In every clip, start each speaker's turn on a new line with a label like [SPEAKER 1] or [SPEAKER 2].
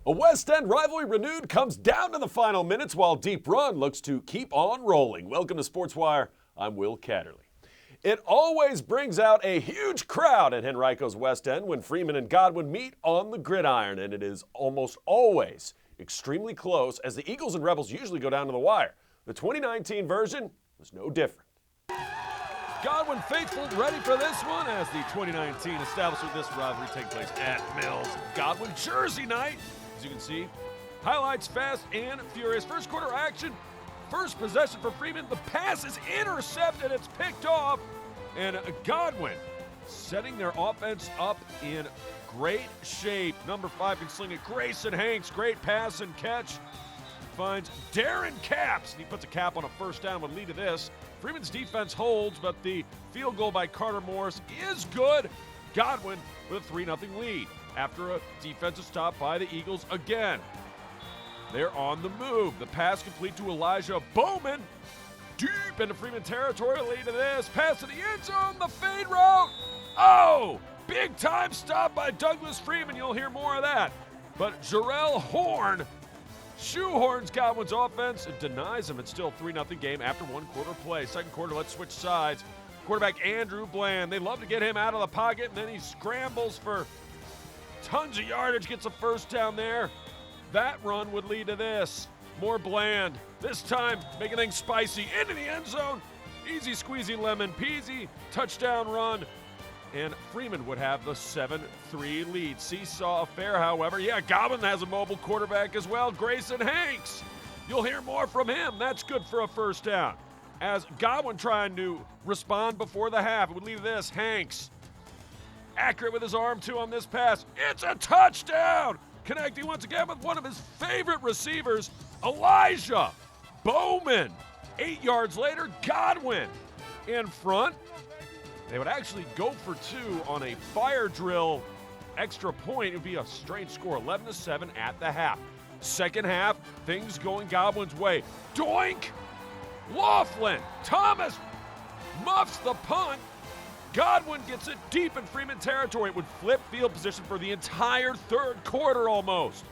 [SPEAKER 1] A West End rivalry renewed comes down to the final minutes while Deep Run looks to keep on rolling. Welcome to Sportswire. I'm Will Catterley. It always brings out a huge crowd at Henrico's West End when Freeman and Godwin meet on the gridiron, and it is almost always extremely close as the Eagles and Rebels usually go down to the wire. The 2019 version was no different.
[SPEAKER 2] Godwin faithful ready for this one as the 2019 establishment of this rivalry takes place at Mills. Godwin Jersey night, as you can see. Highlights fast and furious. First quarter action, first possession for Freeman. The pass is intercepted, it's picked off. And Godwin setting their offense up in great shape. Number 5 can sling it. Grayson Hanks, great pass and catch. Finds Darren Capps. He puts a cap on a first down, would lead to this. Freeman's defense holds, but the field goal by Carter Morris is good. Godwin with a 3-0 lead after a defensive stop by the Eagles again. They're on the move. The pass complete to Elijah Bowman. Deep into Freeman territory, lead to this. Pass to the end zone, the fade route. Oh, big time stop by Douglas Freeman. You'll hear more of that. But Jarrell Horn shoehorns Godwin's offense and denies him. It's still 3-0 game after one quarter play. Second quarter, let's switch sides. Quarterback Andrew Bland. They love to get him out of the pocket, and then he scrambles for tons of yardage, gets a first down there. That run would lead to this. More Bland. This time, making things spicy into the end zone. Easy squeezy lemon peasy. Touchdown run. And Freeman would have the 7-3 lead. Seesaw affair, however. Yeah, Godwin has a mobile quarterback as well. Grayson Hanks. You'll hear more from him. That's good for a first down. As Godwin trying to respond before the half, it would lead to this. Hanks. Accurate with his arm, too, on this pass. It's a touchdown! Connecting once again with one of his favorite receivers, Elijah Bowman. 8 yards later, Godwin in front. They would actually go for 2 on a fire drill extra point. It would be a strange score, 11-7 at the half. Second half, things going Godwin's way. Doink! Laughlin. Thomas muffs the punt. Godwin gets it deep in Freeman territory. It would flip field position for the entire third quarter almost.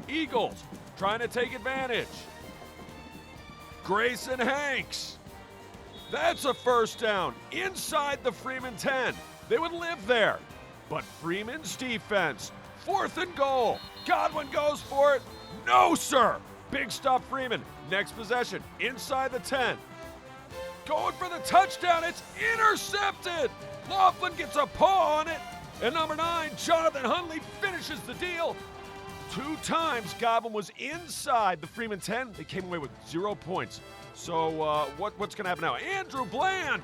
[SPEAKER 2] Eagles trying to take advantage. Grayson Hanks. That's a first down inside the Freeman 10. They would live there. But Freeman's defense, 4th and goal. Godwin goes for it. No, sir. Big stop Freeman. Next possession inside the 10. Going for the touchdown. It's intercepted. Laughlin gets a paw on it. And number 9, Jonathan Hundley finishes the deal. 2 times Godwin was inside the Freeman 10. They came away with 0 points. So what's going to happen now? Andrew Bland!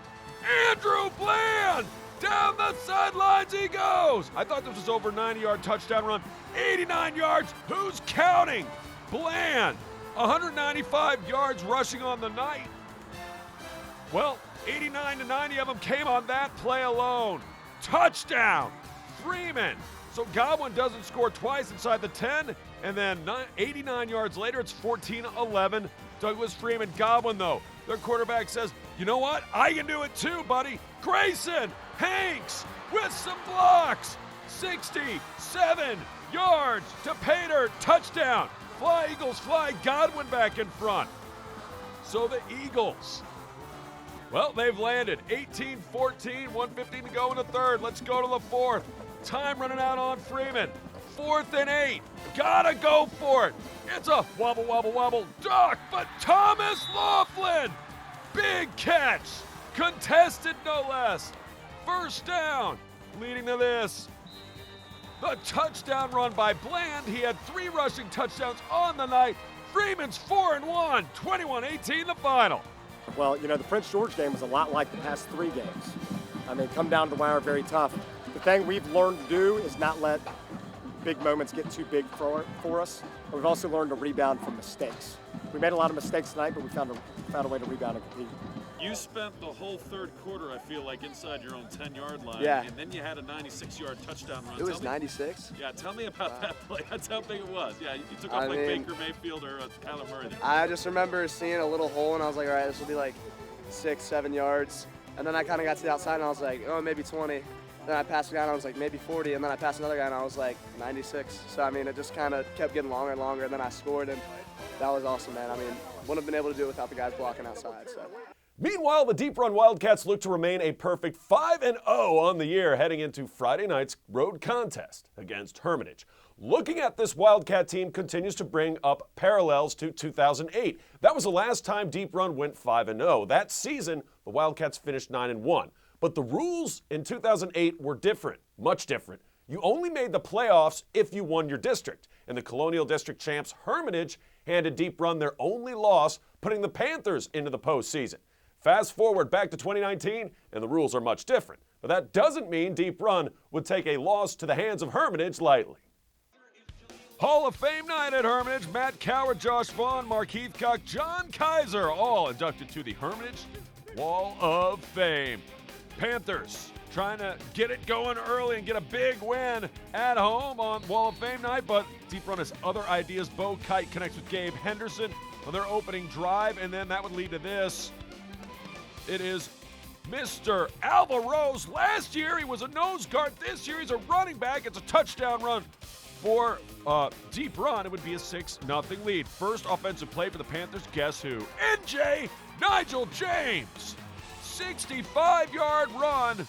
[SPEAKER 2] Andrew Bland! Down the sidelines he goes! I thought this was over 90-yard touchdown run. 89 yards. Who's counting? Bland. 195 yards rushing on the night. Well, 89 to 90 of them came on that play alone. Touchdown! Freeman. So Godwin doesn't score twice inside the 10, and then 89 yards later, it's 14-11. Douglas Freeman. Godwin, though, their quarterback says, you know what? I can do it too, buddy. Grayson Hanks with some blocks. 67 yards to pay dirt. Touchdown. Fly, Eagles, fly. Godwin back in front. So the Eagles, well, they've landed 18-14, 1:15 to go in the third. Let's go to the fourth. Time running out on Freeman. 4th and 8. Gotta go for it. It's a wobble, wobble, wobble duck, but Thomas Laughlin. Big catch. Contested no less. First down. Leading to this. The touchdown run by Bland. He had 3 rushing touchdowns on the night. Freeman's 4-1. 21-18 the final.
[SPEAKER 3] Well, you know, the Prince George game was a lot like the past 3 games. I mean, come down to the wire very tough. The thing we've learned to do is not let big moments get too big for us. But we've also learned to rebound from mistakes. We made a lot of mistakes tonight, but we found a way to rebound and compete.
[SPEAKER 4] You spent the whole third quarter, I feel like, inside your own 10-yard line.
[SPEAKER 5] Yeah.
[SPEAKER 4] And then you had a 96-yard touchdown run.
[SPEAKER 5] It was 96?
[SPEAKER 4] Yeah, tell me about that play. That's how big it was. Yeah, you took off like Baker Mayfield or Kyler Murray there.
[SPEAKER 5] I just remember seeing a little hole, and I was like, all right, this will be like 6-7 yards. And then I kind of got to the outside, and I was like, oh, maybe 20. Then I passed a guy and I was like maybe 40, and then I passed another guy and I was like 96. So, I mean, it just kind of kept getting longer and longer, and then I scored, and that was awesome, man. I mean, wouldn't have been able to do it without the guys blocking outside. So.
[SPEAKER 1] Meanwhile, the Deep Run Wildcats look to remain a perfect 5-0 on the year heading into Friday night's road contest against Hermitage. Looking at this Wildcat team continues to bring up parallels to 2008. That was the last time Deep Run went 5-0. That season, the Wildcats finished 9-1. But the rules in 2008 were different, much different. You only made the playoffs if you won your district. And the Colonial District champs Hermitage handed Deep Run their only loss, putting the Panthers into the postseason. Fast forward back to 2019, and the rules are much different. But that doesn't mean Deep Run would take a loss to the hands of Hermitage lightly.
[SPEAKER 2] Hall of Fame night at Hermitage. Matt Coward, Josh Vaughn, Mark Heathcock, John Kaiser, all inducted to the Hermitage Wall of Fame. Panthers trying to get it going early and get a big win at home on Wall of Fame night, but Deep Run has other ideas. Bo Kite connects with Gabe Henderson on their opening drive, and then that would lead to this. It is Mr. Alva Rose. Last year he was a nose guard. This year he's a running back. It's a touchdown run for Deep Run. It would be a 6-0 lead. First offensive play for the Panthers. Guess who? NJ Nigel James. 65-yard run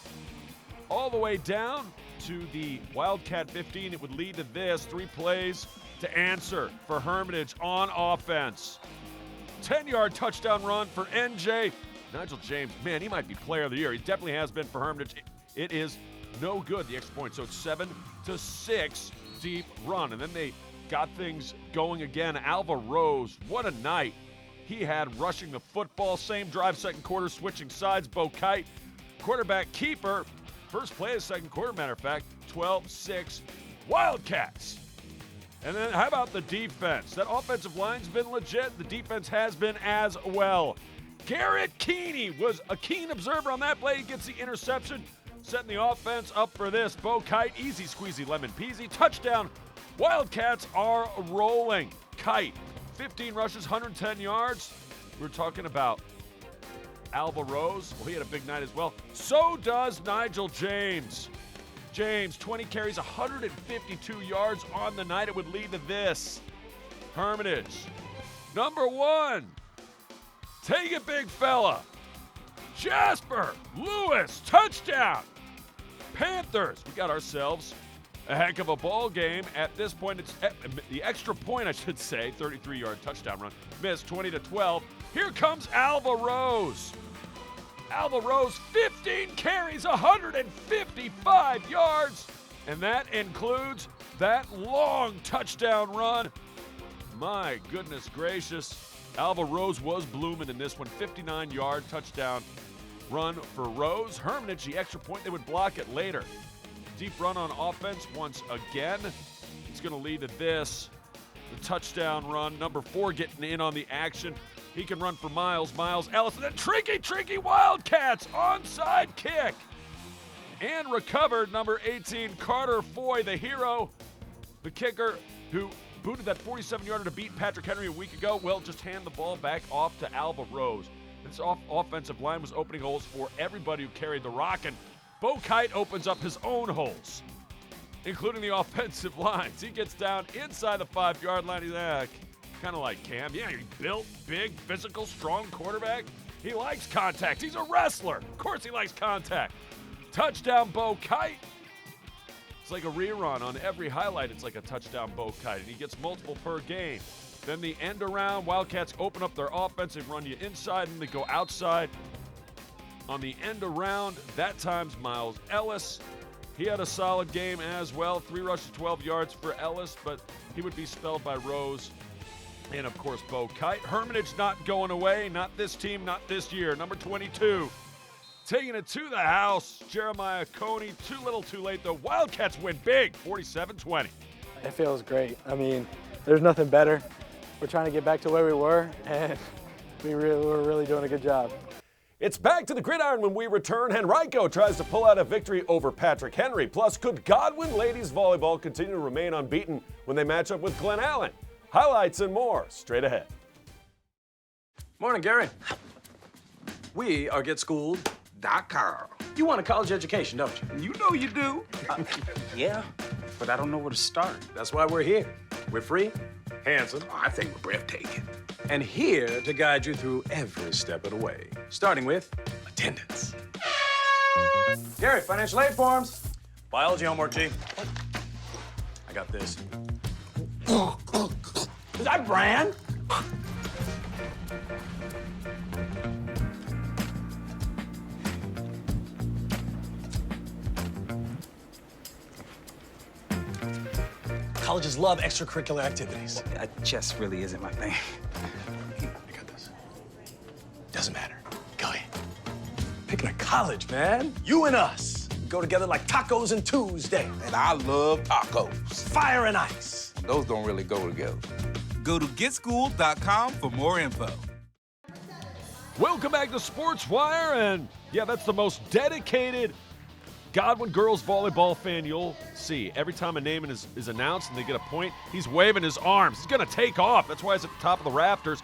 [SPEAKER 2] all the way down to the Wildcat 15. It would lead to this. 3 plays to answer for Hermitage on offense. 10-yard touchdown run for NJ. Nigel James, man, he might be player of the year. He definitely has been for Hermitage. It is no good, the extra point. So it's 7-6 Deep Run. And then they got things going again. Alva Rose, what a night he had rushing the football. Same drive, second quarter, switching sides. Bo Kite, quarterback keeper. First play of second quarter, matter of fact, 12-6 Wildcats. And then how about the defense? That offensive line's been legit. The defense has been as well. Garrett Keeney was a keen observer on that play. He gets the interception, setting the offense up for this. Bo Kite, easy squeezy lemon peasy. Touchdown. Wildcats are rolling. Kite, 15 rushes, 110 yards. We're talking about Alva Rose. Well, he had a big night as well. So does Nigel James. James, 20 carries, 152 yards on the night. It would lead to this. Hermitage, number 1. Take it, big fella. Jasper Lewis, touchdown. Panthers, we got ourselves a heck of a ball game. At this point, it's the extra point, I should say, 33-yard touchdown run. Missed 20-12. Here comes Alva Rose. Alva Rose, 15 carries, 155 yards. And that includes that long touchdown run. My goodness gracious. Alva Rose was blooming in this one. 59-yard touchdown run for Rose. Hermitage, the extra point, they would block it later. Deep Run on offense once again. It's going to lead to this. The touchdown run. Number 4 getting in on the action. He can run for Miles. Miles Ellis. And then tricky Wildcats. Onside kick. And recovered. Number 18, Carter Foy, the hero. The kicker who booted that 47-yarder to beat Patrick Henry a week ago. Well, just hand the ball back off to Alva Rose. This offensive line was opening holes for everybody who carried the rock, and Bo Kite opens up his own holes, including the offensive lines. He gets down inside the 5-yard line. He's kind of like Cam. Yeah, he's built, big, physical, strong quarterback. He likes contact. He's a wrestler. Of course he likes contact. Touchdown, Bo Kite. It's like a rerun on every highlight. It's like a touchdown, Bo Kite, and he gets multiple per game. Then the end around, Wildcats open up their offense. They run you inside, and they go outside. On the end around, that time's Miles Ellis. He had a solid game as well. 3 rushes, 12 yards for Ellis, but he would be spelled by Rose. And, of course, Bo Kite. Hermitage not going away. Not this team, not this year. Number 22. Taking it to the house, Jeremiah Coney. Too little, too late, though. Wildcats win big, 47-20.
[SPEAKER 6] It feels great. I mean, there's nothing better. We're trying to get back to where we were, and we're really doing a good job.
[SPEAKER 1] It's back to the gridiron when we return. Henrico tries to pull out a victory over Patrick Henry. Plus, could Godwin ladies volleyball continue to remain unbeaten when they match up with Glen Allen? Highlights and more straight ahead.
[SPEAKER 7] Morning, Gary. We are GetSchooled.com. You want a college education, don't you?
[SPEAKER 8] You know you do.
[SPEAKER 7] Yeah, but I don't know where to start.
[SPEAKER 6] That's why we're here. We're free, handsome,
[SPEAKER 8] I think we're breathtaking.
[SPEAKER 6] and here to guide you through every step of the way, starting with attendance. Gary, financial aid forms. Biology homework, G. I got this.
[SPEAKER 7] Is that Bran?
[SPEAKER 6] Colleges love extracurricular activities.
[SPEAKER 8] Chess really isn't my thing.
[SPEAKER 6] I got this. Doesn't matter. Go ahead. Picking a college, man. You and us. Go together like tacos and Tuesday.
[SPEAKER 8] And I love tacos.
[SPEAKER 6] Fire and ice.
[SPEAKER 8] Those don't really go together.
[SPEAKER 9] Go to getschool.com for more info.
[SPEAKER 2] Welcome back to SportsWire, and yeah, that's the most dedicated Godwin girls volleyball fan you'll see. Every time a name is announced and they get a point, he's waving his arms. He's going to take off. That's why he's at the top of the rafters.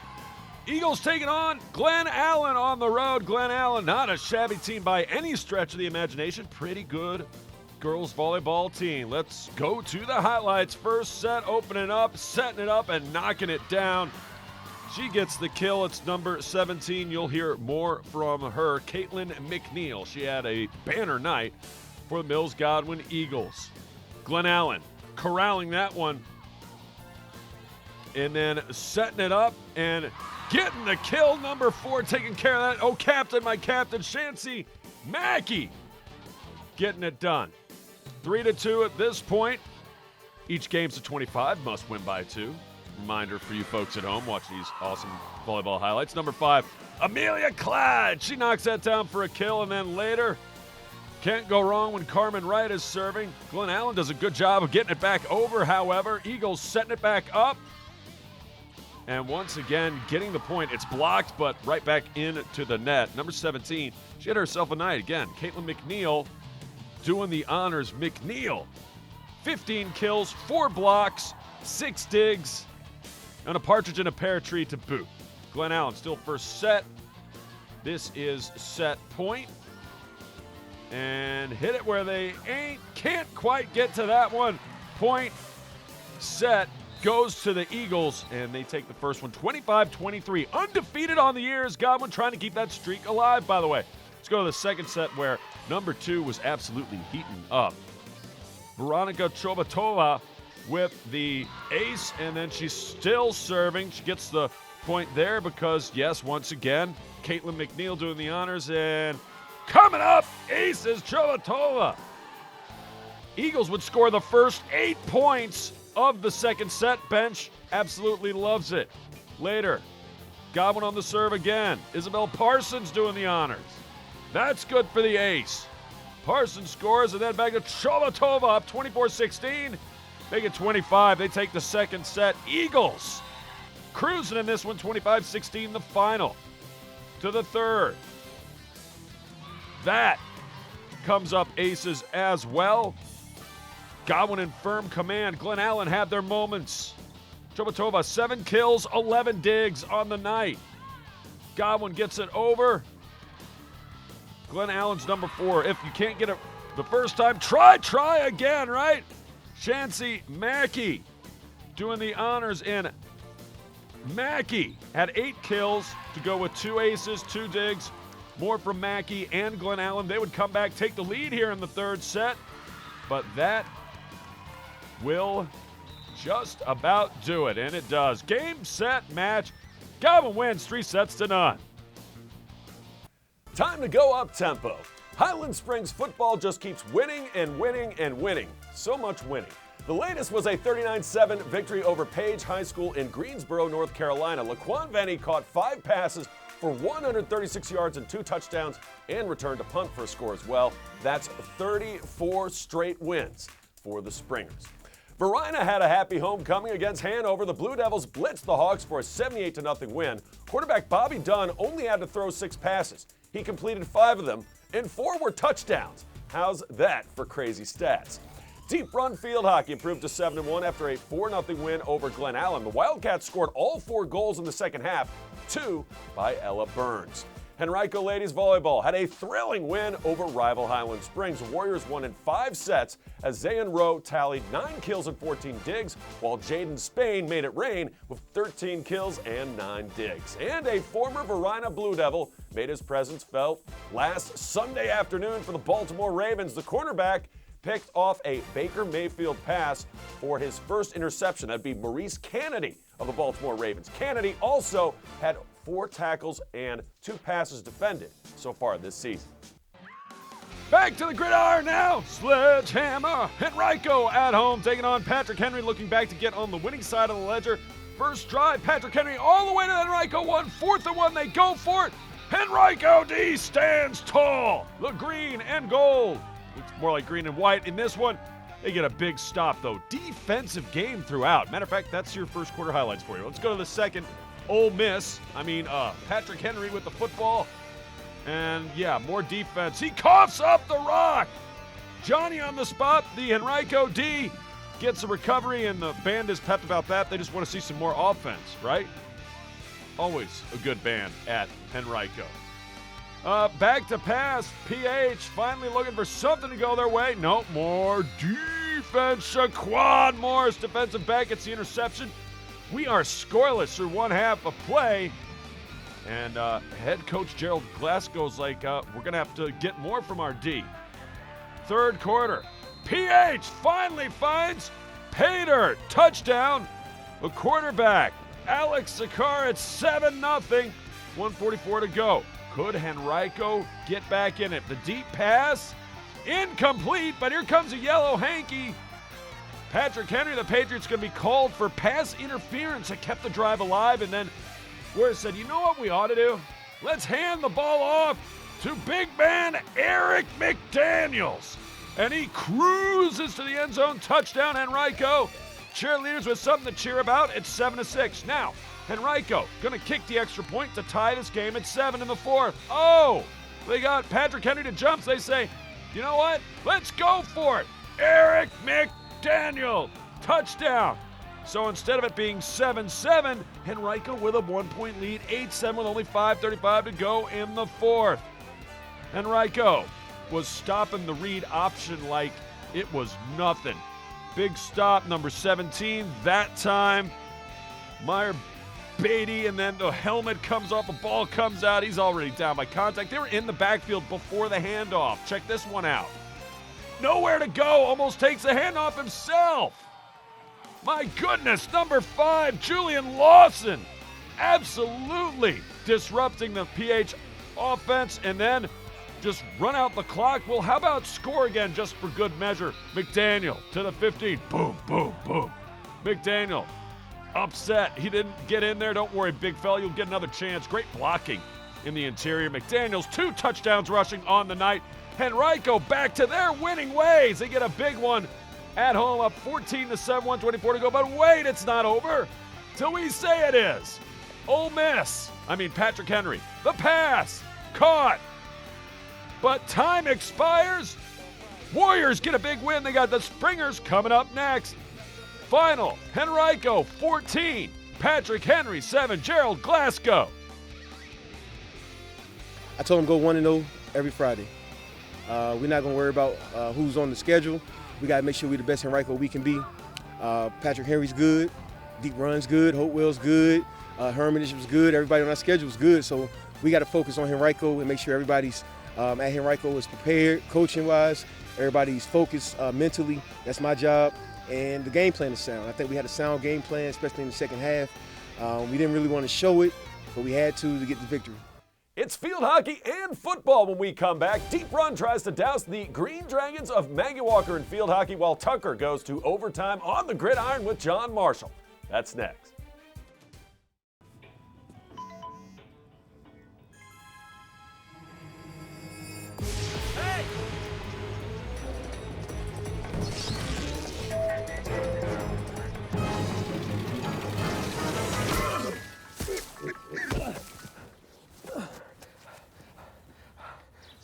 [SPEAKER 2] Eagles taking on Glen Allen on the road. Glen Allen, not a shabby team by any stretch of the imagination. Pretty good girls volleyball team. Let's go to the highlights. First set, opening up, setting it up, and knocking it down. She gets the kill. It's number 17. You'll hear more from her, Caitlin McNeil. She had a banner night for the Mills Godwin Eagles. Glen Allen corralling that one. And then setting it up and getting the kill. Number 4 taking care of that. Oh, captain, my captain, Shancy Maggie, getting it done. 3-2 at this point. Each game's a 25. Must win by 2. Reminder for you folks at home, watch these awesome volleyball highlights. Number 5, Amelia Clyde. She knocks that down for a kill, and then later, can't go wrong when Carmen Wright is serving. Glen Allen does a good job of getting it back over, however. Eagles setting it back up. And once again, getting the point. It's blocked, but right back into the net. Number 17, she had herself a night again. Caitlin McNeil doing the honors. McNeil, 15 kills, 4 blocks, 6 digs, and a partridge in a pear tree to boot. Glen Allen still first set. This is set point. And hit it where they can't quite get to that one. Point set goes to the Eagles, and they take the first one 25-23. Undefeated on the years. Godwin trying to keep that streak alive, by the way. Let's go to the second set where number 2 was absolutely heating up. Veronica Chobatova with the ace, and then she's still serving. She gets the point there because, yes, once again, Caitlin McNeil doing the honors, and coming up, ace is Chobatova. Eagles would score the first 8 points of the second set. Bench absolutely loves it. Later, Godwin on the serve again. Isabel Parsons doing the honors. That's good for the ace. Parsons scores, and then back to Chobatova up 24-16. Make it 25. They take the second set. Eagles cruising in this one, 25-16, the final. To the third. That comes up aces as well. Godwin in firm command. Glen Allen had their moments. Chobatova, 7 kills, 11 digs on the night. Godwin gets it over. Glen Allen's number 4. If you can't get it the first time, try again, right? Shancy Mackey doing the honors in. Mackey had 8 kills to go with 2 aces, 2 digs. More from Mackey and Glen Allen. They would come back, take the lead here in the third set. But that will just about do it, and it does. Game, set, match. Godwin wins 3-0.
[SPEAKER 1] Time to go up tempo. Highland Springs football just keeps winning and winning and winning. So much winning. The latest was a 39-7 victory over Page High School in Greensboro, North Carolina. Laquan Venny caught 5 passes for 136 yards and 2 touchdowns and returned a punt for a score as well. That's 34 straight wins for the Springers. Verina had a happy homecoming against Hanover. The Blue Devils blitzed the Hawks for a 78-0 win. Quarterback Bobby Dunn only had to throw 6 passes. He completed 5 of them, and 4 were touchdowns. How's that for crazy stats? Deep Run field hockey improved to 7-1 after a 4-0 win over Glen Allen. The Wildcats scored all 4 goals in the second half, 2 by Ella Burns. Henrico ladies volleyball had a thrilling win over rival Highland Springs. Warriors won in 5 sets as Zayn Rowe tallied 9 kills and 14 digs, while Jaden Spain made it rain with 13 kills and 9 digs. And a former Verina Blue Devil made his presence felt last Sunday afternoon for the Baltimore Ravens. The cornerback picked off a Baker Mayfield pass for his first interception. That'd be Maurice Kennedy of the Baltimore Ravens. Kennedy also had 4 tackles and 2 passes defended so far this season.
[SPEAKER 2] Back to the gridiron now. Sledgehammer. Henrico at home taking on Patrick Henry, looking back to get on the winning side of the ledger. First drive, Patrick Henry all the way to Henrico 1, 4th and 1. They go for it. Henrico D stands tall. The green and gold. Looks more like green and white in this one. They get a big stop, though. Defensive game throughout. Matter of fact, that's your first quarter highlights for you. Let's go to the second. Patrick Henry with the football. And, yeah, more defense. He coughs up the rock. Johnny on the spot. The Henrico D gets a recovery, and the band is pepped about that. They just want to see some more offense, right? Always a good band at Henrico. Back to pass. PH finally looking for something to go their way. No, more defense. Shaquan Morris, defensive back, gets the interception. We are scoreless through one half of play. And head coach Gerald Glasgow's like, we're going to have to get more from our D. Third quarter. PH finally finds Pater. Touchdown. The quarterback, Alex Sakar, at 7-0. 1:44 to go. Could Henrico get back in it? The deep pass, incomplete, but here comes a yellow hanky. Patrick Henry, the Patriots, going to be called for pass interference. It kept the drive alive, and then Warriors said, you know what we ought to do? Let's hand the ball off to big man Eric McDaniels. And he cruises to the end zone. Touchdown, Henrico. Cheerleaders with something to cheer about. It's 7-6. Now, Henrico going to kick the extra point to tie this game at 7 in the 4th. Oh, they got Patrick Henry to jump. They say, you know what? Let's go for it. Eric McDaniel, touchdown. So instead of it being 7-7, Henrico with a 1-point lead, 8-7 with only 5:35 to go in the 4th. Henrico was stopping the read option like it was nothing. Big stop, number 17, that time. Meyer Beatty, and then the helmet comes off, the ball comes out. He's already down by contact. They were in the backfield before the handoff. Check this one out. Nowhere to go, almost takes the handoff himself. My goodness, number 5, Julian Lawson, absolutely disrupting the PH offense, and then just run out the clock. Well, how about score again just for good measure? McDaniel to the 15. Boom, boom, boom. McDaniel upset. He didn't get in there. Don't worry, big fella. You'll get another chance. Great blocking in the interior. McDaniels, 2 touchdowns rushing on the night. Henrico back to their winning ways. They get a big one at home, up 14-7, 1:24 to go. But wait, it's not over till we say it is. Patrick Henry. The pass. Caught. But time expires. Warriors get a big win. They got the Springers coming up next. Final, Henrico 14, Patrick Henry 7, Gerald Glasgow.
[SPEAKER 10] I told him go 1-0 every Friday. We're not going to worry about who's on the schedule. We got to make sure we're the best Henrico we can be. Patrick Henry's good. Deep Run's good. Hopewell's good. Hermitage was good. Everybody on our schedule was good. So we got to focus on Henrico and make sure everybody's at Henrico is prepared, coaching-wise. Everybody's focused mentally. That's my job. And the game plan is sound. I think we had a sound game plan, especially in the second half. We didn't really want to show it, but we had to get the victory.
[SPEAKER 1] It's field hockey and football when we come back. Deep Run tries to douse the Green Dragons of Maggie Walker in field hockey, while Tucker goes to overtime on the gridiron with John Marshall. That's next.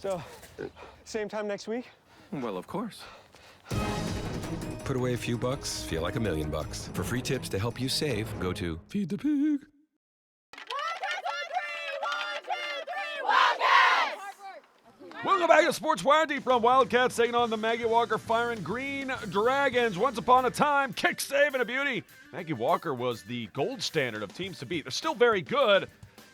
[SPEAKER 3] So, same time next week?
[SPEAKER 11] Well, of course. Put away a few bucks, feel like $1 million. For free tips to help you save, go to Feed the Pig.
[SPEAKER 12] 1, 2, 3, 1, 2, 3, 1.
[SPEAKER 2] Welcome back to Sports Wire. Deep Run Wildcats taking on the Maggie Walker firing Green Dragons. Once upon a time, kick save and a beauty. Maggie Walker was the gold standard of teams to beat. They're still very good.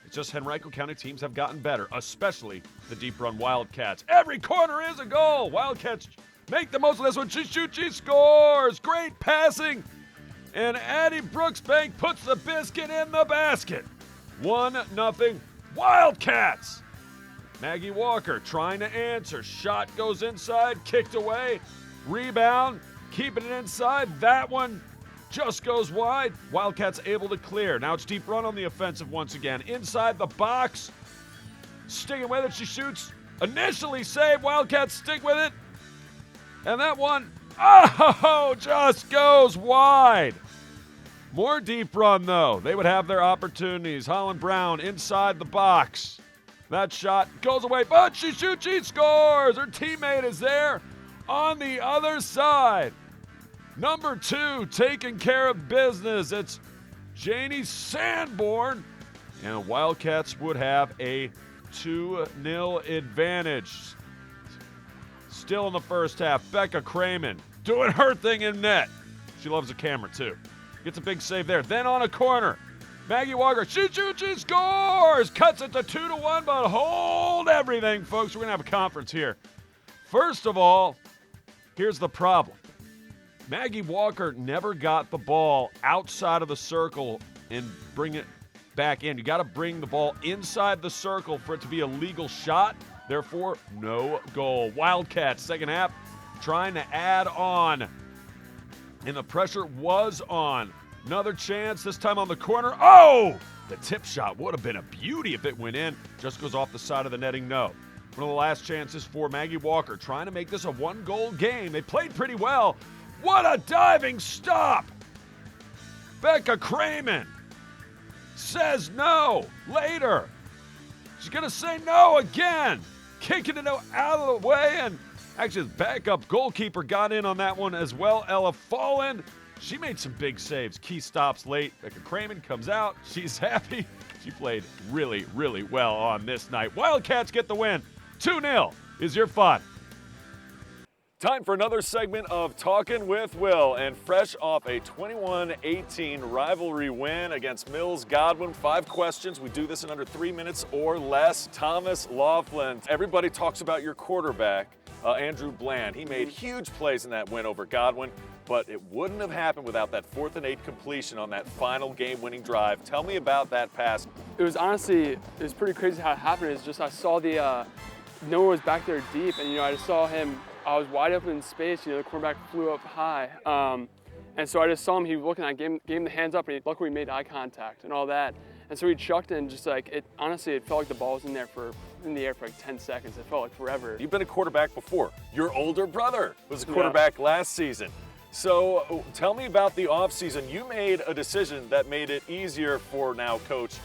[SPEAKER 2] It's just Henrico County teams have gotten better, especially the Deep Run Wildcats. Every corner is a goal. Wildcats make the most of this one. She shoots, she scores. Great passing. And Addie Brooksbank puts the biscuit in the basket. 1-0 Wildcats. Maggie Walker trying to answer. Shot goes inside, kicked away. Rebound, keeping it inside. That one just goes wide. Wildcats able to clear. Now it's Deep Run on the offensive once again. Inside the box. Sticking with it, she shoots. Initially saved, Wildcats stick with it. And that one, just goes wide. More Deep Run though. They would have their opportunities. Holland Brown inside the box. That shot goes away, but she shoots, she scores. Her teammate is there on the other side. Number 2 taking care of business. It's Janie Sanborn. And Wildcats would have a 2-0 advantage. Still in the first half, Becca Freeman doing her thing in net. She loves the camera too. Gets a big save there. Then on a corner, Maggie Walker, she scores! Cuts it to 2-1, but hold everything, folks. We're going to have a conference here. First of all, here's the problem. Maggie Walker never got the ball outside of the circle and bring it back in. You got to bring the ball inside the circle for it to be a legal shot. Therefore, no goal. Wildcats, second half, trying to add on. And the pressure was on. Another chance, this time on the corner. Oh! The tip shot would have been a beauty if it went in. Just goes off the side of the netting, no. One of the last chances for Maggie Walker, trying to make this a one-goal game. They played pretty well. What a diving stop! Becca Freeman says no later. She's going to say no again. Kicking it out of the way, and actually the backup goalkeeper got in on that one as well. Ella Fallen. She made some big saves. Key stops late. Becca Freeman comes out. She's happy. She played really, really well on this night. Wildcats get the win. 2-0 is your fun.
[SPEAKER 1] Time for another segment of Talkin' with Will, and fresh off a 21-18 rivalry win against Mills Godwin. 5 questions. We do this in under 3 minutes or less. Thomas Laughlin. Everybody talks about your quarterback, Andrew Bland. He made huge plays in that win over Godwin, but it wouldn't have happened without that 4th and 8 completion on that final game-winning drive. Tell me about that pass.
[SPEAKER 12] It was honestly, it was pretty crazy how it happened. It's just I saw the, no one was back there deep, and I just saw him. I was wide open in space, the quarterback flew up high. And so I just saw him, he was looking, I gave him the hands up, and luckily we made eye contact and all that. And so he chucked it, and just like, honestly, it felt like the ball was in the air for like 10 seconds. It felt like forever.
[SPEAKER 1] You've been a quarterback before. Your older brother was a quarterback last season. So tell me about the offseason. You made a decision that made it easier for now Coach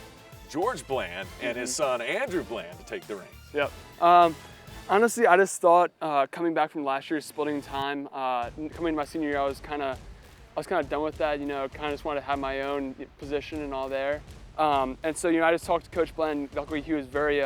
[SPEAKER 1] George Bland and his son Andrew Bland to take the reins.
[SPEAKER 12] Yep. Honestly, I just thought coming back from last year's splitting time, coming into my senior year, I was kind of done with that. Kind of just wanted to have my own position and all there. And so I just talked to Coach Bland. Luckily, he was very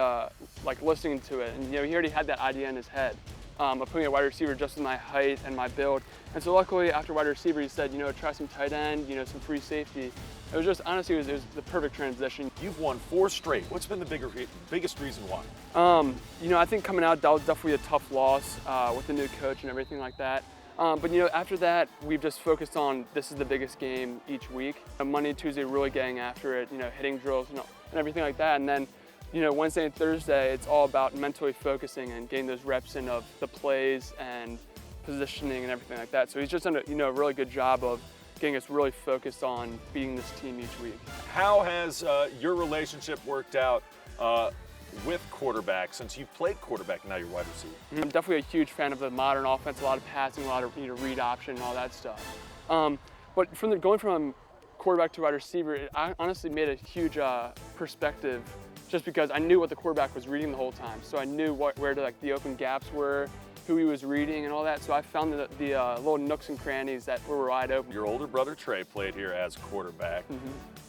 [SPEAKER 12] listening to it, and he already had that idea in his head of putting a wide receiver just with my height and my build. And so luckily, after wide receiver, he said, try some tight end, some free safety. It was just, honestly, it was the perfect transition.
[SPEAKER 1] You've won 4 straight. What's been the biggest reason why?
[SPEAKER 12] I think coming out, that was definitely a tough loss with the new coach and everything like that. But after that, we've just focused on this is the biggest game each week. Monday, Tuesday, really getting after it, hitting drills and everything like that. And then, Wednesday and Thursday, it's all about mentally focusing and getting those reps in of the plays and positioning and everything like that. So he's just done a really good job of getting us really focused on beating this team each week.
[SPEAKER 1] How has your relationship worked out with quarterback since you've played quarterback and now you're wide receiver?
[SPEAKER 12] I'm definitely a huge fan of the modern offense, a lot of passing, a lot of read option and all that stuff. But going from quarterback to wide receiver, it honestly made a huge perspective just because I knew what the quarterback was reading the whole time. So I knew where the open gaps were, who he was reading and all that. So I found the little nooks and crannies that were wide open.
[SPEAKER 1] Your older brother Trey played here as quarterback.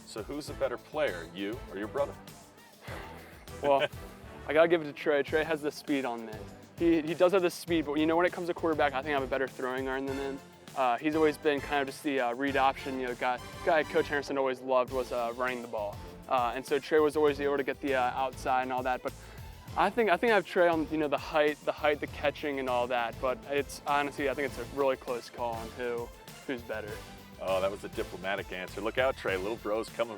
[SPEAKER 1] So who's the better player, you or your brother?
[SPEAKER 12] Well, I got to give it to Trey. Trey has the speed on me. He does have the speed, but you know, when it comes to quarterback, I think I have a better throwing arm than him. He's always been kind of just the read option, you know, guy Coach Henderson always loved was running the ball. And so Trey was always able to get the outside and all that. But I think I have Trey on, you know, the height, the catching and all that. But it's honestly, I think it's a really close call on who's better.
[SPEAKER 1] Oh, that was a diplomatic answer. Look out, Trey. Little bro's coming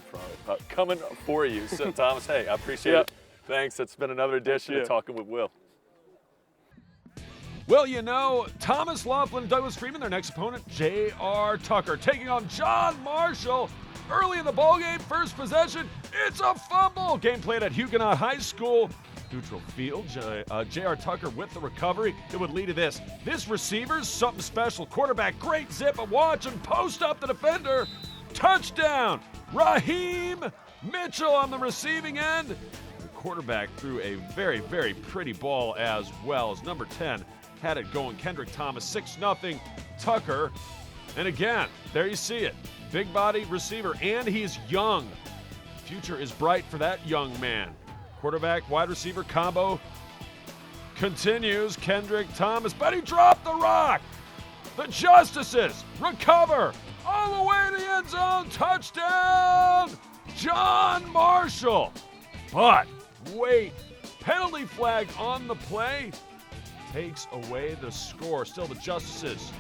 [SPEAKER 1] for you. So, Thomas, hey, I appreciate it. Thanks. It's been another edition of Talking with Will.
[SPEAKER 2] Well, you know, Thomas, Laughlin, and Douglas Freeman, their next opponent, J.R. Tucker, taking on John Marshall. Early in the ballgame, first possession, it's a fumble. Game played at Huguenot High School. Neutral field, J.R. Tucker with the recovery. It would lead to this. This receiver's something special. Quarterback, great zip, but watch him post up the defender. Touchdown, Raheem Mitchell on the receiving end. The quarterback threw a very, very pretty ball as well as number 10 had it going. Kendrick Thomas, 6-0, Tucker. And again, there you see it. Big body receiver, and he's young. Future is bright for that young man. Quarterback, wide receiver combo continues. Kendrick Thomas, but he dropped the rock. The Justices recover all the way to the end zone. Touchdown, John Marshall. But wait, penalty flag on the play takes away the score. Still the Justices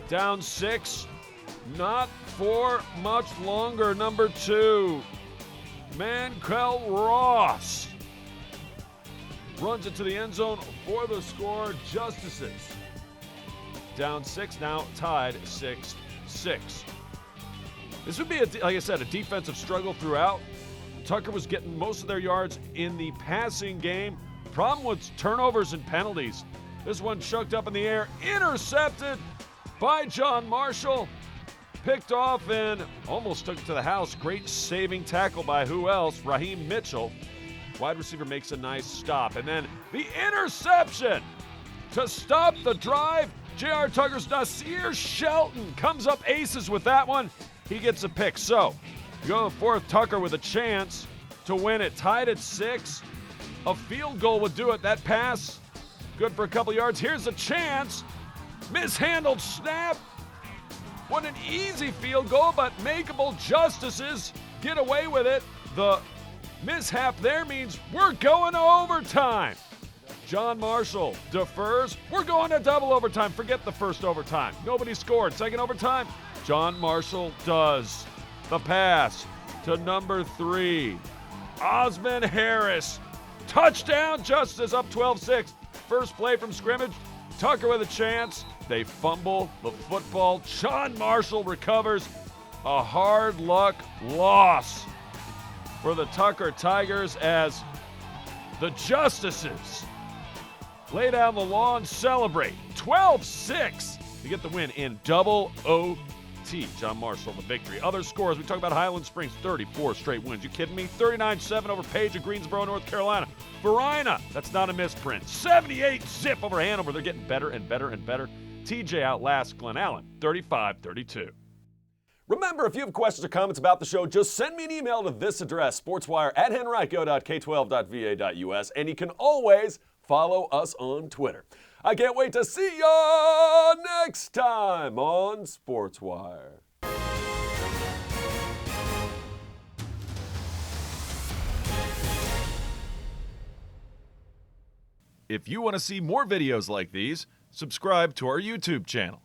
[SPEAKER 2] down 6. Not for much longer. Number 2, Manquel Ross runs it to the end zone for the score. Justices down 6, now tied 6-6. This would be, like I said, a defensive struggle throughout. Tucker was getting most of their yards in the passing game. Problem was turnovers and penalties. This one chucked up in the air, intercepted by John Marshall. Picked off and almost took it to the house. Great saving tackle by who else? Raheem Mitchell. Wide receiver makes a nice stop. And then the interception to stop the drive. J.R. Tucker's Nasir Shelton comes up aces with that one. He gets a pick. So, go forth, Tucker with a chance to win it. Tied at 6. A field goal would do it. That pass, good for a couple yards. Here's a chance. Mishandled snap. What an easy field goal, but makeable. Justices get away with it. The mishap there means we're going to overtime. John Marshall defers. We're going to double overtime. Forget the first overtime. Nobody scored. Second overtime, John Marshall does. The pass to number 3, Osmond Harris. Touchdown, Justice up 12-6. First play from scrimmage. Tucker with a chance. They fumble the football. John Marshall recovers. A hard luck loss for the Tucker Tigers as the Justices lay down the law and celebrate. 12-6 to get the win in double OT. John Marshall the victory. Other scores, we talk about Highland Springs, 34 straight wins. You kidding me? 39-7 over Page of Greensboro, North Carolina. Verina, that's not a misprint. 78-zip over Hanover. They're getting better and better and better. TJ outlasts Glen Allen, 35-32.
[SPEAKER 1] Remember, if you have questions or comments about the show, just send me an email to this address, sportswire@henrico.k12.va.us, and you can always follow us on Twitter. I can't wait to see ya next time on Sportswire.
[SPEAKER 2] If you want to see more videos like these, subscribe to our YouTube channel.